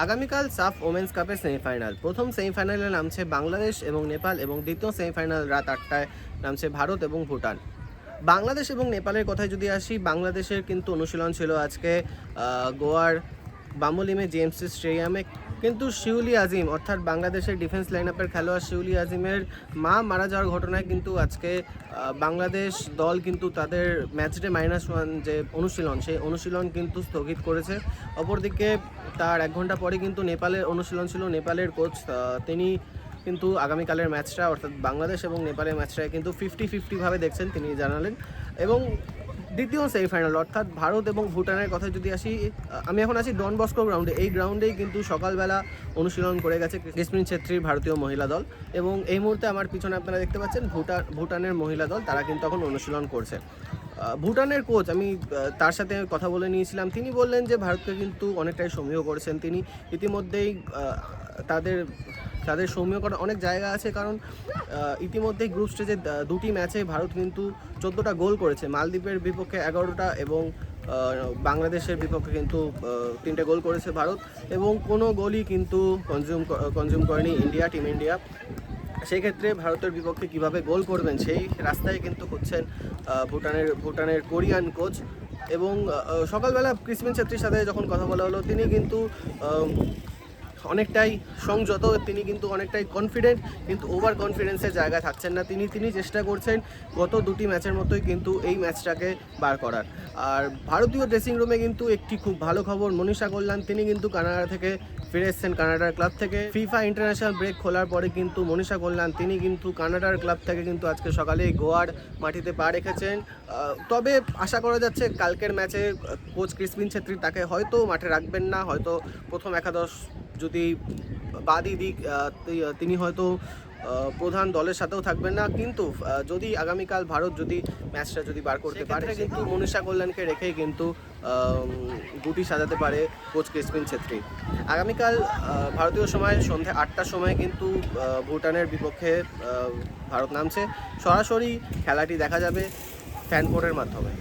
আগামীকাল সাফ ওমেন্স কাপের সেমিফাইনাল। প্রথম সেমিফাইনালে নামছে বাংলাদেশ এবং নেপাল, এবং দ্বিতীয় সেমিফাইনাল রাত 8টায় নামছে ভারত এবং ভুটান। বাংলাদেশ এবং নেপালের কথায় যদি আসি, বাংলাদেশের কিন্তু অনুশীলন ছিল আজকে গোয়ার বামুলিমে জেএমসি স্টেডিয়ামে। কিন্তু শিউলি আজিম অর্থাৎ বাংলাদেশের ডিফেন্স লাইন আপের খেলোয়াড় শিউলি আজিমের মা মারা যাওয়ার ঘটনায় কিন্তু আজকে বাংলাদেশ দল কিন্তু তাদের ম্যাচডে -1 যে অনুশীলন, সেই অনুশীলন কিন্তু স্থগিত করেছে। অপরদিকে তার 1 ঘন্টা পরে কিন্তু নেপালের অনুশীলন ছিল। নেপালের কোচ তিনি কিন্তু আগামীকালের ম্যাচটা অর্থাৎ বাংলাদেশ এবং নেপালের ম্যাচটায় কিন্তু 50-50ভাবে দেখছেন তিনি জানালেন। এবং দ্বিতীয় সেমিফাইনাল অর্থাৎ ভারত এবং ভুটানের কথা যদি আসি, আমি এখন আছি ডন বস্কো গ্রাউন্ডে। এই গ্রাউন্ডেই কিন্তু সকালবেলা অনুশীলন করে গেছে কৃষ্মিন ছেত্রীর ভারতীয় মহিলা দল, এবং এই মুহূর্তে আমার পিছনে আপনারা দেখতে পাচ্ছেন ভুটানের মহিলা দল, তারা কিন্তু এখন অনুশীলন করছে। ভুটানের কোচ, আমি তার সাথে কথা বলে নিয়েছিলাম, তিনি বললেন যে ভারতকে কিন্তু অনেকটাই সমীহ করেছেন তিনি ইতিমধ্যেই। তাদের সৌম্য করার অনেক জায়গা আছে, কারণ ইতিমধ্যেই গ্রুপ স্টেজে দুটি ম্যাচে ভারত কিন্তু 14টা গোল করেছে। মালদ্বীপের বিপক্ষে 11টা এবং বাংলাদেশের বিপক্ষে কিন্তু 3টে গোল করেছে ভারত, এবং কোনো গোলই কিন্তু কনজিউম করেনি টিম ইন্ডিয়া। সেই ক্ষেত্রে ভারতের বিপক্ষে কিভাবে গোল করবেন সেই রাস্তায় কিন্তু হচ্ছেন ভুটানের কোরিয়ান কোচ। এবং সকালবেলা কৃষ্মিন ছেত্রীর সাথে যখন কথা বলা হলো, তিনি কিন্তু অনেকটাই সংযত, তিনি কিন্তু অনেকটাই কনফিডেন্ট, কিন্তু ওভার কনফিডেন্সের জায়গায় থাকছেন না। তিনি চেষ্টা করছেন গত দুটি ম্যাচের মতোই কিন্তু এই ম্যাচটাকে বার করার। আর ভারতীয় ড্রেসিং রুমে কিন্তু একটি খুব ভালো খবর, মনীষা কল্যাণ তিনি কিন্তু কানাডা থেকে ফিরে এসেছেন, কানাডার ক্লাব থেকে। ফিফা ইন্টারন্যাশনাল ব্রেক খোলার পরে কিন্তু মনীষা কল্যাণ তিনি কিন্তু কানাডার ক্লাব থেকে কিন্তু আজকে সকালে গোয়ার মাটিতে পা রেখেছেন। তবে আশা করা যাচ্ছে কালকের ম্যাচে কোচ কৃষ্মিন ছেত্রী তাকে হয়তো মাঠে রাখবেন না, হয়তো প্রথম একাদশ যদি বাদই দিক, তিনি হয়তো প্রধান দলের সাথেও থাকবেন না। কিন্তু যদি আগামীকাল ভারত যদি ম্যাচটা যদি বার করতে পারে, কিন্তু মনীষা কল্যাণকে রেখেই কিন্তু গুটি সাজাতে পারে কোচ কৃষ্মিন ছেত্রী। আগামীকাল ভারতীয় সময় সন্ধ্যে 8টার সময় কিন্তু ভুটানের বিপক্ষে ভারত নামছে। সরাসরি খেলাটি দেখা যাবে ফ্যান কোর্টের মাধ্যমে।